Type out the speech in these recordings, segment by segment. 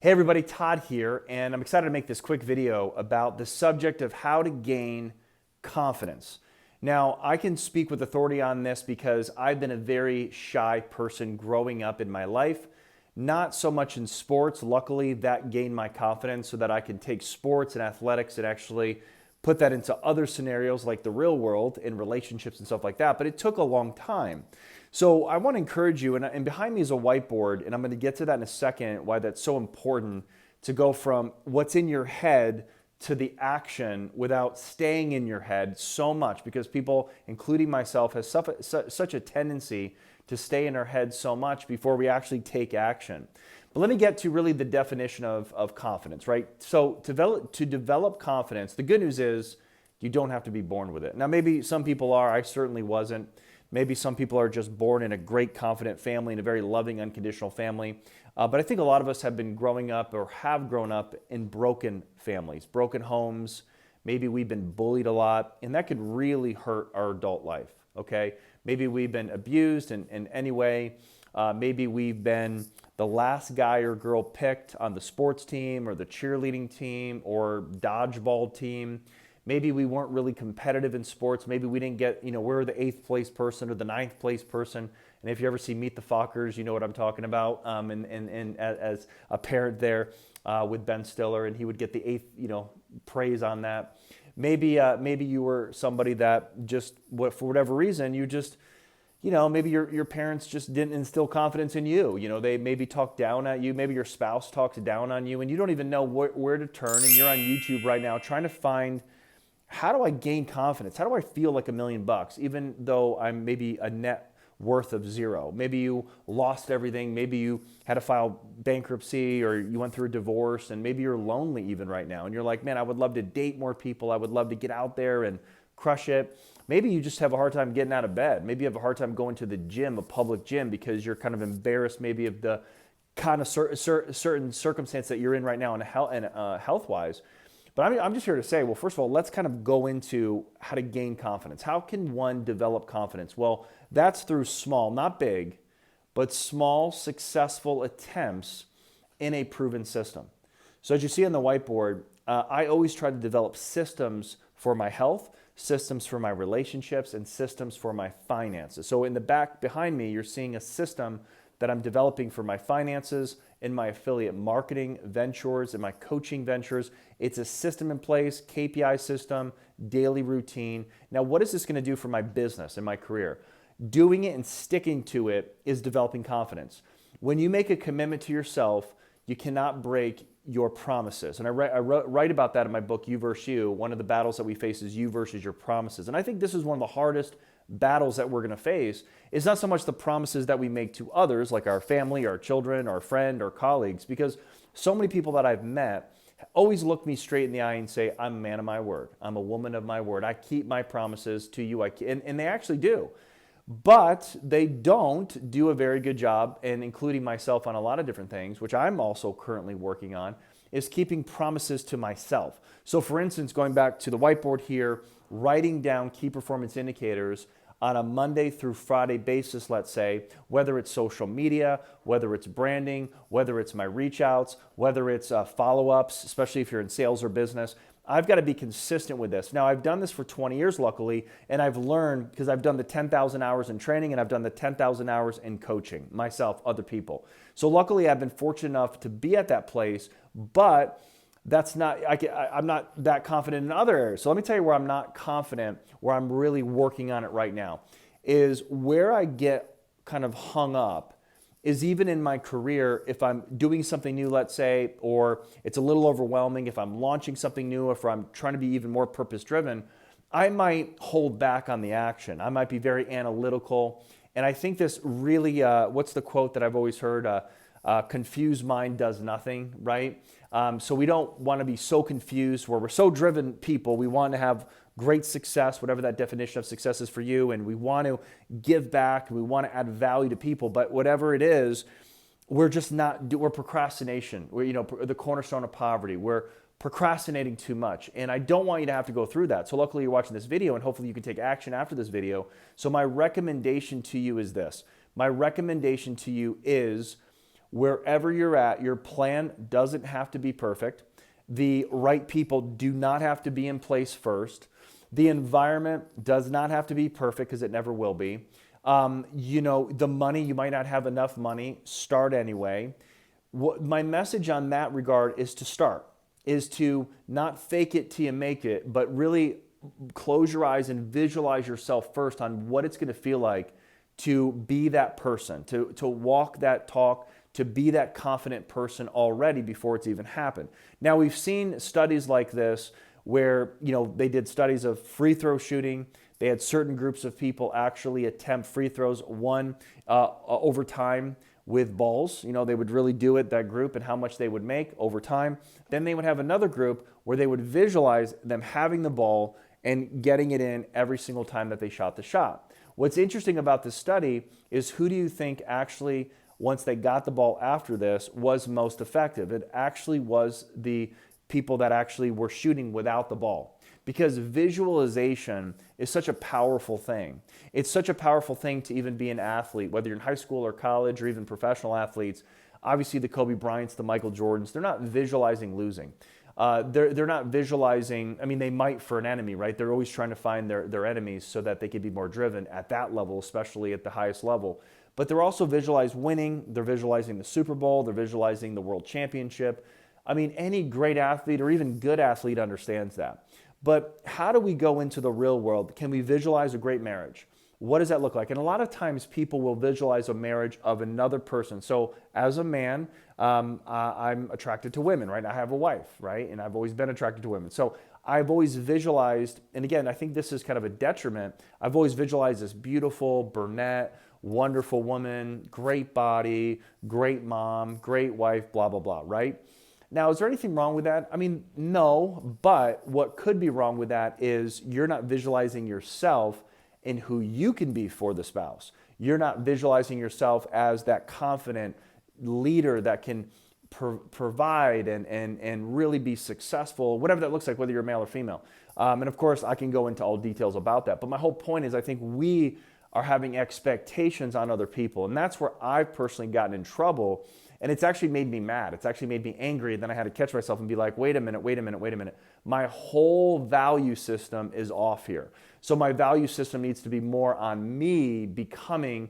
Hey everybody, Todd here, and I'm excited to make this quick video about the subject of how to gain confidence. Now, I can speak with authority on this because I've been a very shy person growing up in my life. Not so much in sports. Luckily, that gained my confidence so that I can take sports and athletics and actually put that into other scenarios like the real world in relationships and stuff like that. But it took a long time. So I want to encourage you, and behind me is a whiteboard, and I'm going to get to that in a second, why that's so important to go from what's in your head to the action without staying in your head so much, because people, including myself, has such a tendency to stay in our head so much before we actually take action. But let me get to really the definition of confidence, right? So to develop confidence, the good news is you don't have to be born with it. Now, maybe some people are. I certainly wasn't. Maybe some people are just born in a great, confident family, in a very loving, unconditional family. But I think a lot of us have been growing up or have grown up in broken families, broken homes. Maybe we've been bullied a lot, and that could really hurt our adult life, okay? Maybe we've been abused in any way. Maybe we've been the last guy or girl picked on the sports team or the cheerleading team or dodgeball team. Maybe we weren't really competitive in sports. Maybe we didn't get, we're the 8th place person or the 9th place person. And if you ever see Meet the Fockers, you know what I'm talking about. And as a parent there with Ben Stiller, and he would get the 8th, praise on that. Maybe you were somebody that just, for whatever reason, you just, maybe your parents just didn't instill confidence in you. They maybe talked down at you. Maybe your spouse talks down on you, and you don't even know where to turn. And you're on YouTube right now trying to find, how do I gain confidence? How do I feel like $1 million, even though I'm maybe a net worth of zero? Maybe you lost everything. Maybe you had to file bankruptcy, or you went through a divorce, and maybe you're lonely even right now. And you're like, man, I would love to date more people. I would love to get out there and crush it. Maybe you just have a hard time getting out of bed. Maybe you have a hard time going to the gym, a public gym, because you're kind of embarrassed maybe of the kind of certain circumstance that you're in right now and health-wise. But I'm just here to say, well, first of all, let's kind of go into how to gain confidence. How can one develop confidence? Well, that's through small, not big, but small, successful attempts in a proven system. So as you see on the whiteboard, I always try to develop systems for my health, systems for my relationships, and systems for my finances. So in the back behind me, you're seeing a system that I'm developing for my finances, in my affiliate marketing ventures, in my coaching ventures. It's a system in place, KPI system, daily routine. Now, what is this going to do for my business and my career? Doing it and sticking to it is developing confidence. When you make a commitment to yourself, you cannot break your promises. And I write about that in my book, You versus You. One of the battles that we face is you versus your promises. And I think this is one of the hardest battles that we're going to face. Is not so much the promises that we make to others, like our family, our children, our friend, or colleagues, because so many people that I've met always look me straight in the eye and say, I'm a man of my word. I'm a woman of my word. I keep my promises to you. And they actually do. But they don't do a very good job, and including myself on a lot of different things, which I'm also currently working on, is keeping promises to myself. So for instance, going back to the whiteboard here, writing down key performance indicators on a Monday through Friday basis, let's say, whether it's social media, whether it's branding, whether it's my reach outs, whether it's follow-ups, especially if you're in sales or business. I've got to be consistent with this. Now, I've done this for 20 years, luckily, and I've learned, because I've done the 10,000 hours in training and I've done the 10,000 hours in coaching, myself, other people. So luckily, I've been fortunate enough to be at that place, but that's not, I'm not that confident in other areas. So let me tell you where I'm not confident, where I'm really working on it right now, is where I get kind of hung up is even in my career, if I'm doing something new, let's say, or it's a little overwhelming, if I'm launching something new, if I'm trying to be even more purpose-driven, I might hold back on the action. I might be very analytical. And I think this really, what's the quote that I've always heard? Confused mind does nothing, right? So we don't want to be so confused where we're so driven people. We want to have great success, whatever that definition of success is for you, and we want to give back, we want to add value to people, but whatever it is, we're just not, we're procrastination. We're, the cornerstone of poverty. We're procrastinating too much, and I don't want you to have to go through that. So luckily you're watching this video, and hopefully you can take action after this video. So my recommendation to you is this. My recommendation to you is, Wherever you're at, your plan doesn't have to be perfect. The right people do not have to be in place first. The environment does not have to be perfect because it never will be. The money, you might not have enough money. Start anyway. My message on that regard is to start, is to not fake it till you make it, but really close your eyes and visualize yourself first on what it's going to feel like to be that person, to walk that talk, to be that confident person already before it's even happened. Now, we've seen studies like this where, they did studies of free throw shooting. They had certain groups of people actually attempt free throws, one over time with balls. They would really do it, that group, and how much they would make over time. Then they would have another group where they would visualize them having the ball and getting it in every single time that they shot the shot. What's interesting about this study is, who do you think actually, once they got the ball after this, was most effective? It actually was the people that actually were shooting without the ball. Because visualization is such a powerful thing. It's such a powerful thing to even be an athlete, whether you're in high school or college or even professional athletes. Obviously, the Kobe Bryants, the Michael Jordans, they're not visualizing losing. They're not visualizing, they might for an enemy, right? They're always trying to find their enemies so that they can be more driven at that level, especially at the highest level. But they're also visualizing winning. They're visualizing the Super Bowl. They're visualizing the world championship. Any great athlete or even good athlete understands that. But how do we go into the real world? Can we visualize a great marriage? What does that look like? And a lot of times people will visualize a marriage of another person. So as a man, I'm attracted to women, right? I have a wife, right? And I've always been attracted to women. So I've always visualized, and again, I think this is kind of a detriment. I've always visualized this beautiful brunette, wonderful woman, great body, great mom, great wife, blah, blah, blah, right? Now, is there anything wrong with that? No, but what could be wrong with that is you're not visualizing yourself in who you can be for the spouse. You're not visualizing yourself as that confident leader that can provide and really be successful, whatever that looks like, whether you're male or female. And of course, I can go into all details about that. But my whole point is, I think we are having expectations on other people. And that's where I've personally gotten in trouble. And it's actually made me mad. It's actually made me angry. And then I had to catch myself and be like, wait a minute. My whole value system is off here. So my value system needs to be more on me becoming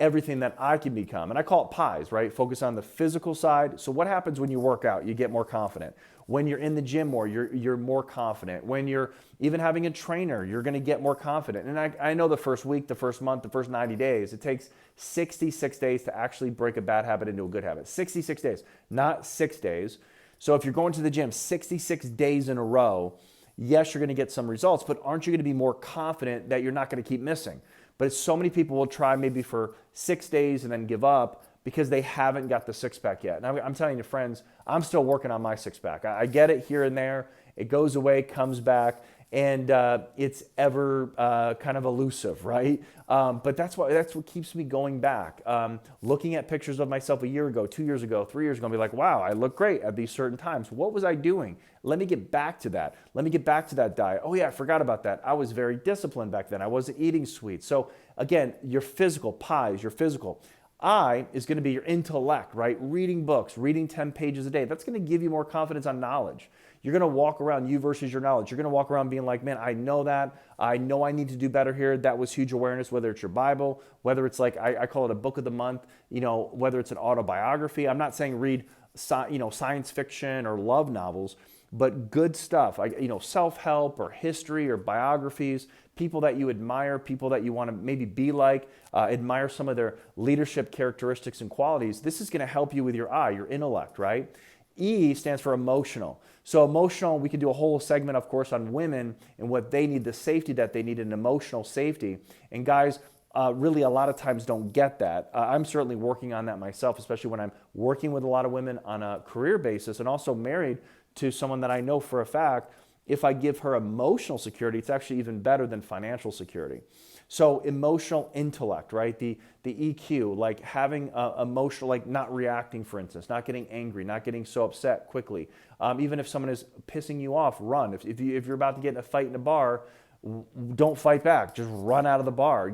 everything that I can become. And I call it pies, right? Focus on the physical side. So what happens when you work out? You get more confident. When you're in the gym more, you're more confident. When you're even having a trainer, you're going to get more confident. And I know the first week, the first month, the first 90 days, it takes 66 days to actually break a bad habit into a good habit. 66 days, not 6 days. So if you're going to the gym 66 days in a row, yes, you're going to get some results, but aren't you going to be more confident that you're not going to keep missing? But so many people will try maybe for 6 days and then give up because they haven't got the six-pack yet. And I'm telling you, friends, I'm still working on my six-pack. I get it here and there. It goes away, comes back, and it's ever kind of elusive, right? But that's what keeps me going back. Looking at pictures of myself a year ago, 2 years ago, 3 years ago, and be like, wow, I look great at these certain times. What was I doing? Let me get back to that. Let me get back to that diet. Oh yeah, I forgot about that. I was very disciplined back then. I wasn't eating sweets. So again, your physical, pies, your physical. I is going to be your intellect, right? Reading books, reading 10 pages a day. That's going to give you more confidence on knowledge. You're going to walk around you versus your knowledge. You're going to walk around being like, man, I know that. I know I need to do better here. That was huge awareness, whether it's your Bible, whether it's like, I call it a book of the month, whether it's an autobiography. I'm not saying read, science fiction or love novels, but good stuff, self-help or history or biographies, people that you admire, people that you want to maybe be like, admire some of their leadership characteristics and qualities. This is going to help you with your I, your intellect, right? E stands for emotional. So emotional, we can do a whole segment, of course, on women and what they need, the safety that they need, an emotional safety. And guys, really a lot of times don't get that. I'm certainly working on that myself, especially when I'm working with a lot of women on a career basis and also married to someone that I know for a fact, if I give her emotional security, it's actually even better than financial security. So emotional intellect, right? The EQ, like having emotional, like not reacting, for instance, not getting angry, not getting so upset quickly. Even if someone is pissing you off, run. If you're about to get in a fight in a bar, don't fight back. Just run out of the bar.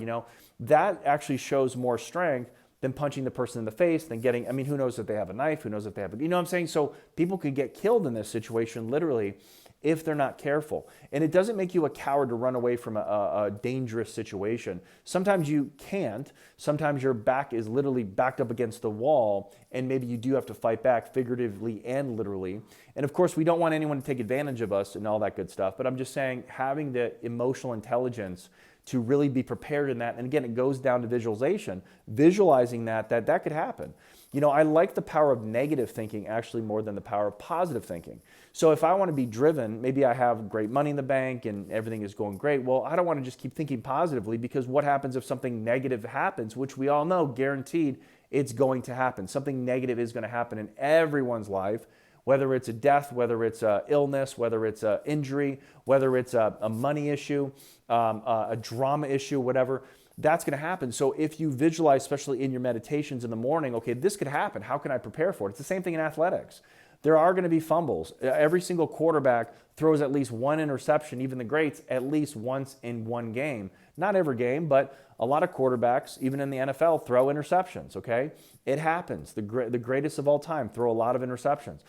That actually shows more strength than punching the person in the face, than getting, I mean, who knows if they have a knife, who knows if they have, you know what I'm saying? So people could get killed in this situation, literally, if they're not careful. And it doesn't make you a coward to run away from a dangerous situation. Sometimes you can't. Sometimes your back is literally backed up against the wall, and maybe you do have to fight back figuratively and literally. And of course, we don't want anyone to take advantage of us and all that good stuff, but I'm just saying having the emotional intelligence to really be prepared in that. And again, it goes down to visualization, visualizing that could happen. You know, I like the power of negative thinking actually more than the power of positive thinking. So if I want to be driven, maybe I have great money in the bank and everything is going great. Well, I don't want to just keep thinking positively, because what happens if something negative happens, which we all know, guaranteed, it's going to happen. Something negative is going to happen in everyone's life, whether it's a death, whether it's an illness, whether it's an injury, whether it's a money issue, a drama issue, whatever. That's going to happen. So if you visualize, especially in your meditations in the morning, okay, this could happen. How can I prepare for it? It's the same thing in athletics. There are going to be fumbles. Every single quarterback throws at least one interception, even the greats, at least once in one game. Not every game, but a lot of quarterbacks, even in the NFL, throw interceptions, okay? It happens. The greatest of all time throw a lot of interceptions.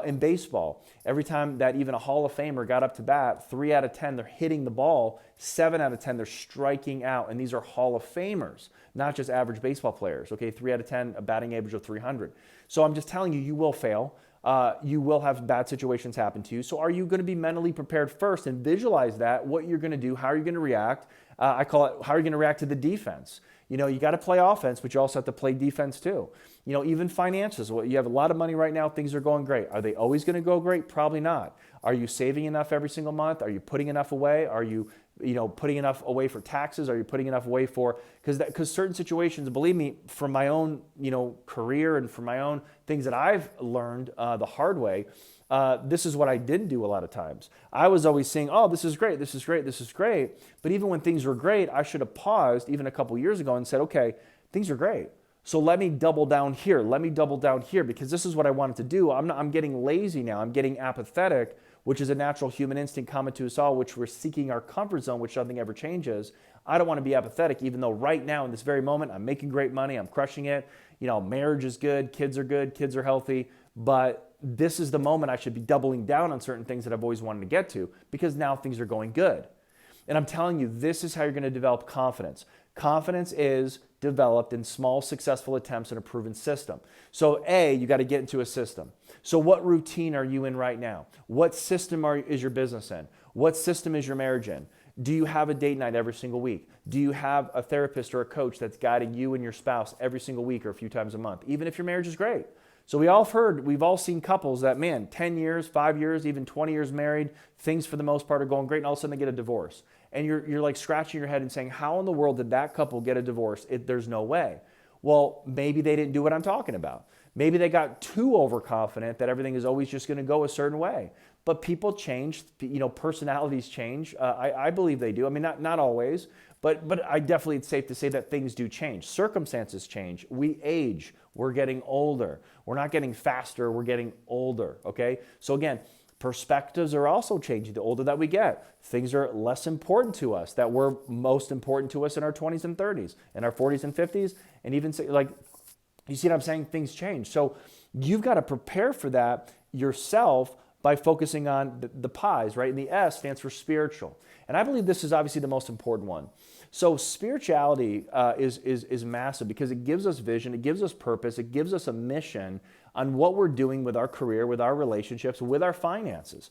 In baseball, every time that even a Hall of Famer got up to bat, 3 out of 10, they're hitting the ball. 7 out of 10, they're striking out. And these are Hall of Famers, not just average baseball players, okay? 3 out of 10, a batting average of 300. So I'm just telling you, you will fail. You will have bad situations happen to you. So are you going to be mentally prepared first and visualize that, what you're going to do, how are you going to react? I call it, how are you going to react to the defense? You know, you got to play offense, but you also have to play defense too. You know, even finances. Well, you have a lot of money right now. Things are going great. Are they always going to go great? Probably not. Are you saving enough every single month? Are you putting enough away? Are you putting enough away for taxes? Are you putting enough away for, because certain situations, believe me, from my own, career and from my own things that I've learned the hard way, this is what I didn't do a lot of times. I was always saying, oh, this is great, this is great, this is great. But even when things were great, I should have paused even a couple years ago and said, okay, things are great. So let me double down here. Let me double down here, because this is what I wanted to do. I'm getting lazy now. I'm getting apathetic, which is a natural human instinct common to us all, which we're seeking our comfort zone, which nothing ever changes. I don't want to be apathetic, even though right now in this very moment, I'm making great money. I'm crushing it. Marriage is good. Kids are healthy. But this is the moment I should be doubling down on certain things that I've always wanted to get to, because now things are going good. And I'm telling you, this is how you're going to develop confidence. Confidence is developed in small, successful attempts in a proven system. So you got to get into a system. So what routine are you in right now? What system is your business in? What system is your marriage in? Do you have a date night every single week? Do you have a therapist or a coach that's guiding you and your spouse every single week or a few times a month, even if your marriage is great? So we've all seen couples that, 10 years, 5 years, even 20 years married, things for the most part are going great, and all of a sudden they get a divorce. And you're like scratching your head and saying, how in the world did that couple get a divorce? There's no way. Well, maybe they didn't do what I'm talking about. Maybe they got too overconfident that everything is always just going to go a certain way. But people change, personalities change. I believe they do. I mean, not always, but I definitely, it's safe to say that things do change. Circumstances change. We age. We're getting older. We're not getting faster. We're getting older, okay? So again, perspectives are also changing the older that we get. Things are less important to us that were most important to us in our 20s and 30s, in our 40s and 50s, and even you see what I'm saying? Things change. So you've got to prepare for that yourself by focusing on the pies, right? And the S stands for spiritual. And I believe this is obviously the most important one. So spirituality is massive, because it gives us vision, it gives us purpose, it gives us a mission on what we're doing with our career, with our relationships, with our finances.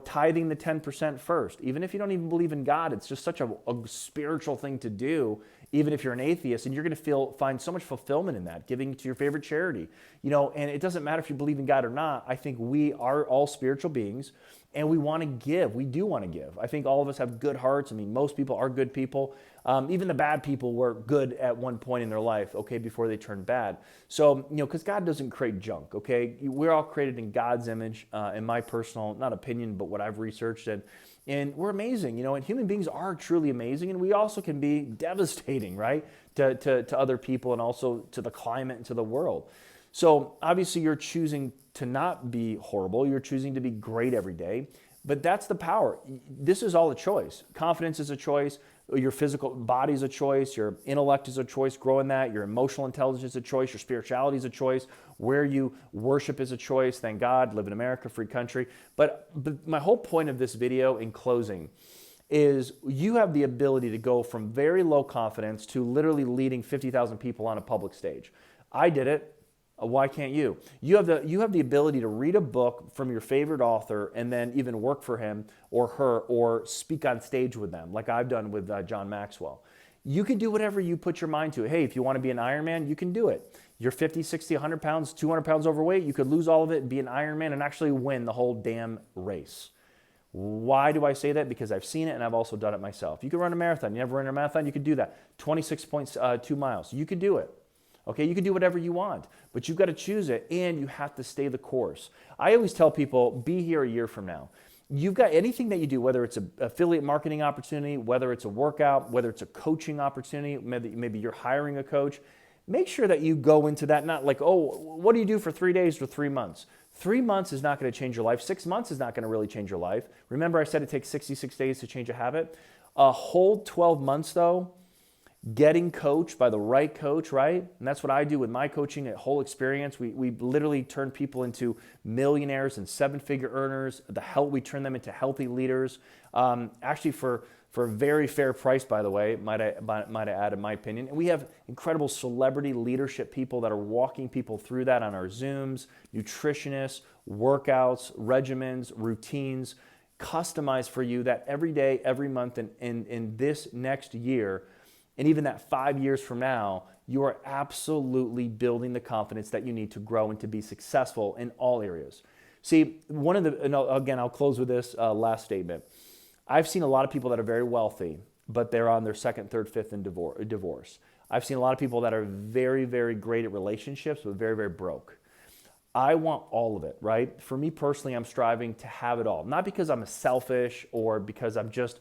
Tithing the 10% first. Even if you don't even believe in God, it's just such a spiritual thing to do, even if you're an atheist, and you're going to find so much fulfillment in that, giving to your favorite charity. And it doesn't matter if you believe in God or not. I think we are all spiritual beings, and we want to give. We do want to give. I think all of us have good hearts. I mean, most people are good people. Even the bad people were good at one point in their life, okay, before they turned bad. So, because God doesn't create junk, okay? We're all created in God's image, in my personal, not opinion, but what I've researched. And we're amazing, and human beings are truly amazing. And we also can be devastating, right, to other people and also to the climate and to the world. So obviously you're choosing to not be horrible. You're choosing to be great every day. But that's the power. This is all a choice. Confidence is a choice. Your physical body is a choice, your intellect is a choice, growing that, your emotional intelligence is a choice, your spirituality is a choice, where you worship is a choice. Thank God, live in America, free country. But my whole point of this video in closing is you have the ability to go from very low confidence to literally leading 50,000 people on a public stage. I did it. Why can't you? You have the ability to read a book from your favorite author and then even work for him or her or speak on stage with them, like I've done with John Maxwell. You can do whatever you put your mind to. Hey, if you want to be an Ironman, you can do it. You're 50, 60, 100 pounds, 200 pounds overweight, you could lose all of it and be an Ironman and actually win the whole damn race. Why do I say that? Because I've seen it and I've also done it myself. You can run a marathon. You never run a marathon, you could do that. 26.2 miles. You could do it. Okay, you can do whatever you want, but you've got to choose it and you have to stay the course. I always tell people, be here a year from now. You've got anything that you do, whether it's an affiliate marketing opportunity, whether it's a workout, whether it's a coaching opportunity, maybe you're hiring a coach, make sure that you go into that, not like, oh, what do you do for 3 days or 3 months? 3 months is not going to change your life. 6 months is not going to really change your life. Remember I said it takes 66 days to change a habit? A whole 12 months though, getting coached by the right coach, right? And that's what I do with my coaching, a whole experience. We literally turn people into millionaires and seven-figure earners. We turn them into healthy leaders. Actually for a very fair price, by the way, might I add, in my opinion. And we have incredible celebrity leadership people that are walking people through that on our Zooms, nutritionists, workouts, regimens, routines, customized for you that every day, every month, and in this next year, and even that 5 years from now, you are absolutely building the confidence that you need to grow and to be successful in all areas. See, again, I'll close with this last statement. I've seen a lot of people that are very wealthy, but they're on their second, third, fifth in divorce. I've seen a lot of people that are very, very great at relationships, but very, very broke. I want all of it, right? For me personally, I'm striving to have it all. Not because I'm selfish or because I'm just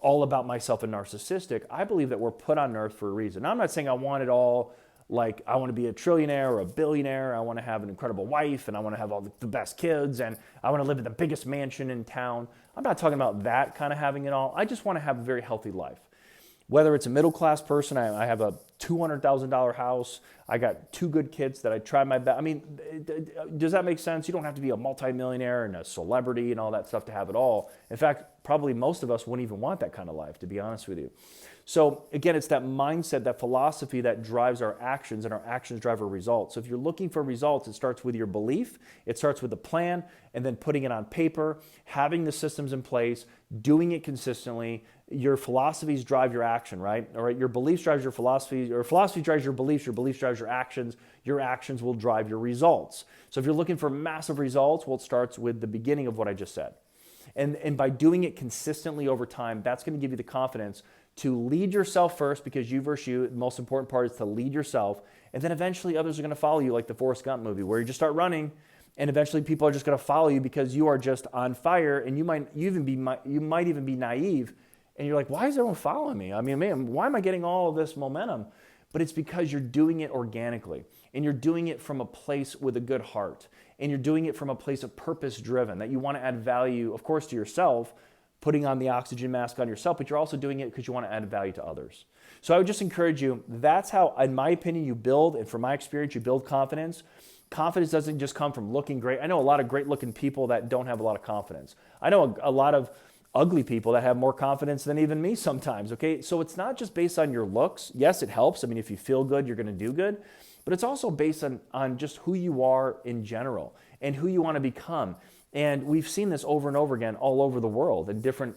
all about myself and narcissistic. I believe that we're put on earth for a reason. Now, I'm not saying I want it all, like I want to be a trillionaire or a billionaire. I want to have an incredible wife and I want to have all the best kids and I want to live in the biggest mansion in town. I'm not talking about that kind of having it all. I just want to have a very healthy life. Whether it's a middle-class person, I have a $200,000 house, I got 2 good kids that I try my best. I mean, does that make sense? You don't have to be a multimillionaire and a celebrity and all that stuff to have it all. In fact, probably most of us wouldn't even want that kind of life, to be honest with you. So again, it's that mindset, that philosophy that drives our actions, and our actions drive our results. So if you're looking for results, it starts with your belief, it starts with the plan, and then putting it on paper, having the systems in place, doing it consistently. Your philosophies drive your action, right? All right, your beliefs drives your philosophy, your philosophy drives your beliefs drives your actions will drive your results. So if you're looking for massive results, well, it starts with the beginning of what I just said. And by doing it consistently over time, that's going to give you the confidence to lead yourself first, because you versus you, the most important part is to lead yourself. And then eventually others are going to follow you, like the Forrest Gump movie, where you just start running and eventually people are just going to follow you because you are just on fire, and you might even be naive. And you're like, why is everyone following me? I mean, man, why am I getting all of this momentum? But it's because you're doing it organically, and you're doing it from a place with a good heart, and you're doing it from a place of purpose driven, that you want to add value, of course, to yourself, putting on the oxygen mask on yourself, but you're also doing it because you want to add value to others. So I would just encourage you, that's how, in my opinion, you build, and from my experience, you build confidence. Confidence doesn't just come from looking great. I know a lot of great looking people that don't have a lot of confidence. I know a lot of ugly people that have more confidence than even me sometimes, okay? So it's not just based on your looks. Yes, it helps. I mean, if you feel good, you're going to do good. But it's also based on just who you are in general and who you want to become. And we've seen this over and over again all over the world in different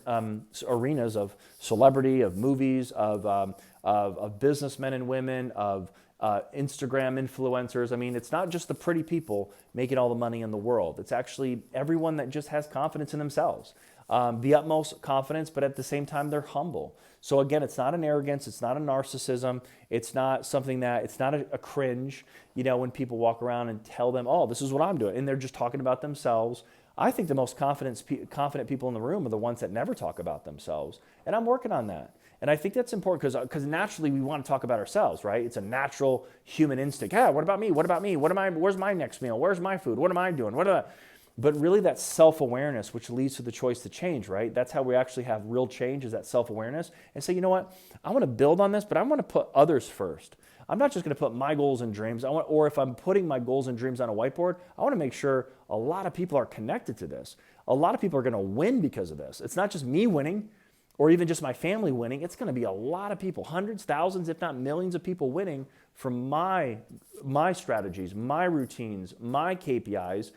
arenas of celebrity, of movies, of businessmen and women, of Instagram influencers. I mean, it's not just the pretty people making all the money in the world. It's actually everyone that just has confidence in themselves. The utmost confidence, but at the same time, they're humble. So again, it's not an arrogance, it's not a narcissism, it's not something that, it's not a cringe, you know, when people walk around and tell them, oh, this is what I'm doing, and they're just talking about themselves. I think the most confident people in the room are the ones that never talk about themselves, and I'm working on that. And I think that's important because naturally we want to talk about ourselves, right? It's a natural human instinct. Yeah, what about me? What about me? Where's my next meal? Where's my food? What am I doing? But really that's self-awareness, which leads to the choice to change, right? That's how we actually have real change, is that self-awareness. And say, you know what? I want to build on this, but I want to put others first. I'm not just going to put my goals and dreams. Or if I'm putting my goals and dreams on a whiteboard, I want to make sure a lot of people are connected to this. A lot of people are going to win because of this. It's not just me winning or even just my family winning. It's going to be a lot of people, hundreds, thousands, if not millions of people winning from my strategies, my routines, my KPIs.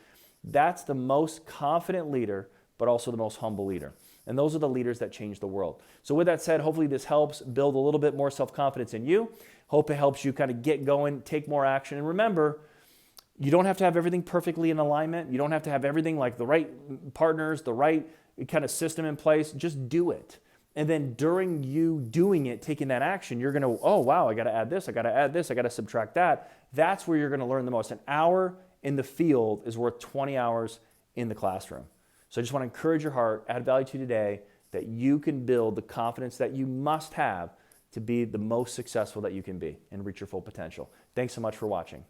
That's the most confident leader, but also the most humble leader. And those are the leaders that change the world. So with that said, hopefully this helps build a little bit more self-confidence in you. Hope it helps you kind of get going, take more action. And remember, you don't have to have everything perfectly in alignment. You don't have to have everything like the right partners, the right kind of system in place. Just do it. And then during you doing it, taking that action, you're going to, oh, wow, I got to add this, I got to add this, I got to subtract that. That's where you're going to learn the most. An hour in the field is worth 20 hours in the classroom. So I just want to encourage your heart, add value to you today, that you can build the confidence that you must have to be the most successful that you can be and reach your full potential. Thanks so much for watching.